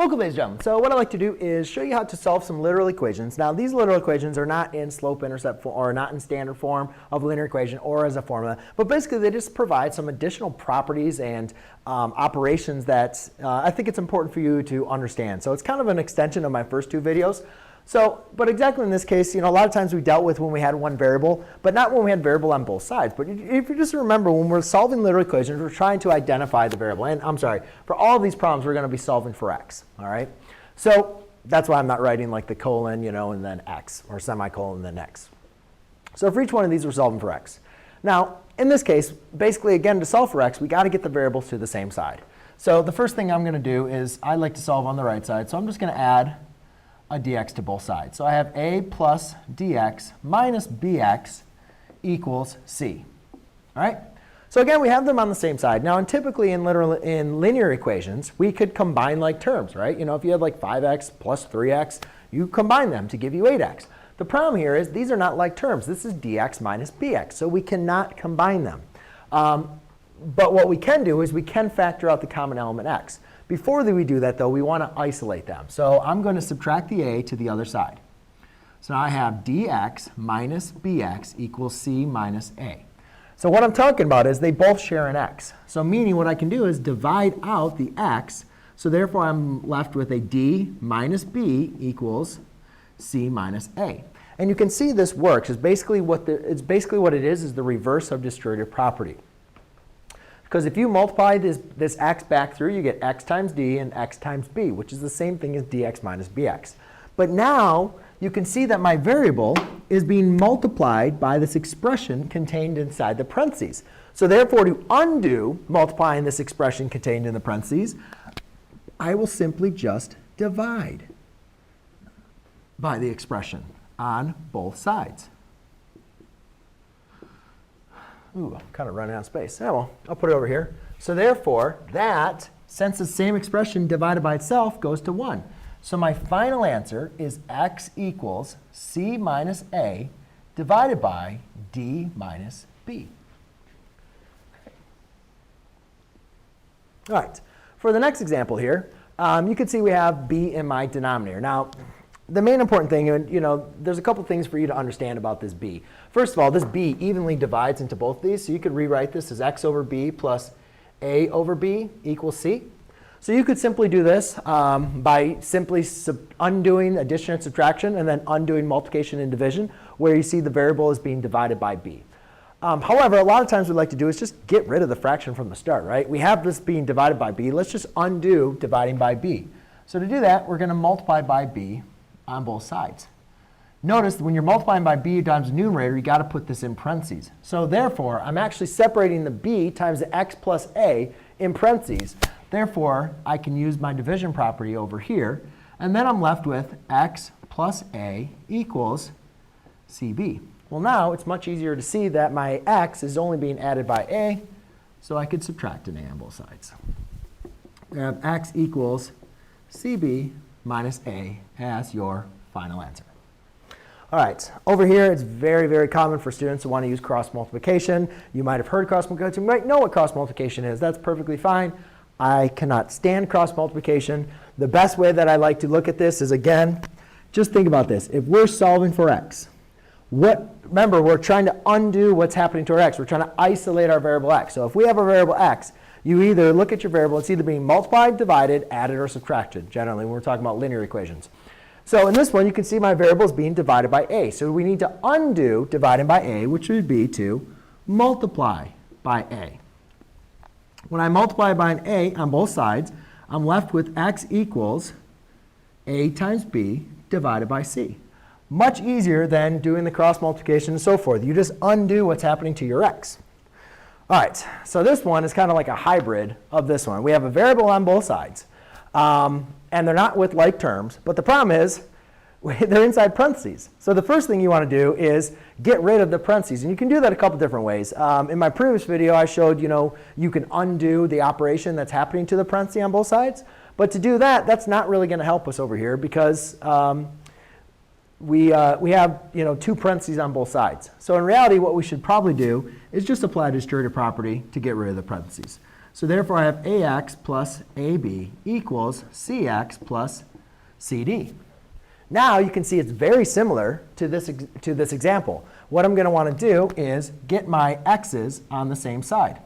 Welcome, ladies and gentlemen. So what I'd like to do is show you how to solve some literal equations. Now, these literal equations are not in slope-intercept form, or not in standard form of a linear equation or as a formula, but basically they just provide some additional properties and operations that I think it's important for you to understand. So it's kind of an extension of my first two videos. So, but exactly in this case, a lot of times we dealt with when we had one variable, but not when we had variable on both sides. But if you just remember, when we're solving literal equations, we're trying to identify the variable. And I'm sorry, for all of these problems, we're going to be solving for x. All right. So that's why I'm not writing like the colon, and then x, or semicolon, and then x. So for each one of these, we're solving for x. Now, in this case, basically, again, to solve for x, we got to get the variables to the same side. So the first thing I'm going to do is I like to solve on the right side. So I'm just going to add a dx to both sides. So I have a plus dx minus bx equals c. All right? So again, we have them on the same side. Now, and typically in linear equations, we could combine like terms, right? If you have like 5x plus 3x, you combine them to give you 8x. The problem here is these are not like terms. This is dx minus bx, so we cannot combine them. But what we can do is we can factor out the common element x. Before we do that, though, we want to isolate them. So I'm going to subtract the a to the other side. So now I have dx minus bx equals c minus a. So what I'm talking about is they both share an x. So meaning what I can do is divide out the x. So therefore, I'm left with a d minus b equals c minus a. And you can see this works. It's basically what it is the reverse of distributive property. Because if you multiply this x back through, you get x times d and x times b, which is the same thing as dx minus bx. But now you can see that my variable is being multiplied by this expression contained inside the parentheses. So therefore, to undo multiplying this expression contained in the parentheses, I will simply just divide by the expression on both sides. Ooh, I'm kind of running out of space. Oh, well, I'll put it over here. So therefore, that, since the same expression divided by itself, goes to 1. So my final answer is x equals c minus a divided by d minus b. All right. For the next example here, you can see we have b in my denominator. Now, the main important thing, there's a couple things for you to understand about this b. First of all, this b evenly divides into both these. So you could rewrite this as x over b plus a over b equals c. So you could simply do this by simply undoing addition and subtraction and then undoing multiplication and division, where you see the variable is being divided by b. However, a lot of times what we like to do is just get rid of the fraction from the start, right? We have this being divided by b. Let's just undo dividing by b. So to do that, we're going to multiply by b on both sides. Notice that when you're multiplying by b times the numerator, you got to put this in parentheses. So therefore, I'm actually separating the b times the x plus a in parentheses. Therefore, I can use my division property over here. And then I'm left with x plus a equals cb. Well, now it's much easier to see that my x is only being added by a, so I could subtract an a on both sides. We have x equals cb minus a as your final answer. All right, over here, it's very, very common for students to want to use cross multiplication. You might have heard cross multiplication. You might know what cross multiplication is. That's perfectly fine. I cannot stand cross multiplication. The best way that I like to look at this is, again, just think about this. If we're solving for x, remember, we're trying to undo what's happening to our x. We're trying to isolate our variable x. So if we have a variable x, you either look at your variable, it's either being multiplied, divided, added, or subtracted, generally, when we're talking about linear equations. So in this one, you can see my variable is being divided by a. So we need to undo dividing by a, which would be to multiply by a. When I multiply by an a on both sides, I'm left with x equals a times b divided by c. Much easier than doing the cross multiplication and so forth. You just undo what's happening to your x. All right, so this one is kind of like a hybrid of this one. We have a variable on both sides, and they're not with like terms. But the problem is they're inside parentheses. So the first thing you want to do is get rid of the parentheses. And you can do that a couple different ways. In my previous video, I showed you can undo the operation that's happening to the parentheses on both sides. But to do that, that's not really going to help us over here because we have two parentheses on both sides. So in reality, what we should probably do is just apply distributive property to get rid of the parentheses. So therefore, I have AX plus AB equals CX plus CD. Now you can see it's very similar to this example. What I'm going to want to do is get my x's on the same side.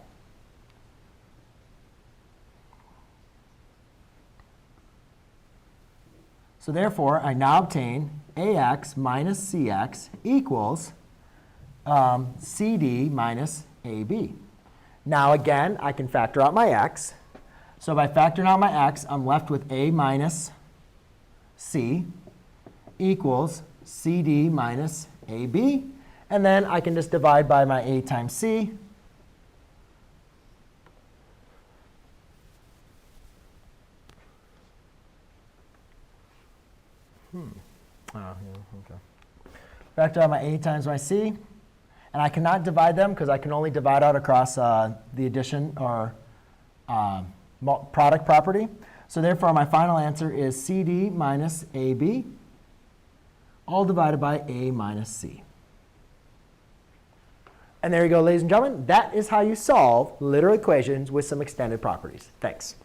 So therefore, I now obtain AX minus CX equals CD minus AB. Now again, I can factor out my x. So by factoring out my x, I'm left with A minus C equals CD minus AB. And then I can just divide by my A times C. Factor out my A times my C. And I cannot divide them because I can only divide out across the addition or product property. So therefore, my final answer is CD minus AB, all divided by A minus C. And there you go, ladies and gentlemen. That is how you solve literal equations with some extended properties. Thanks.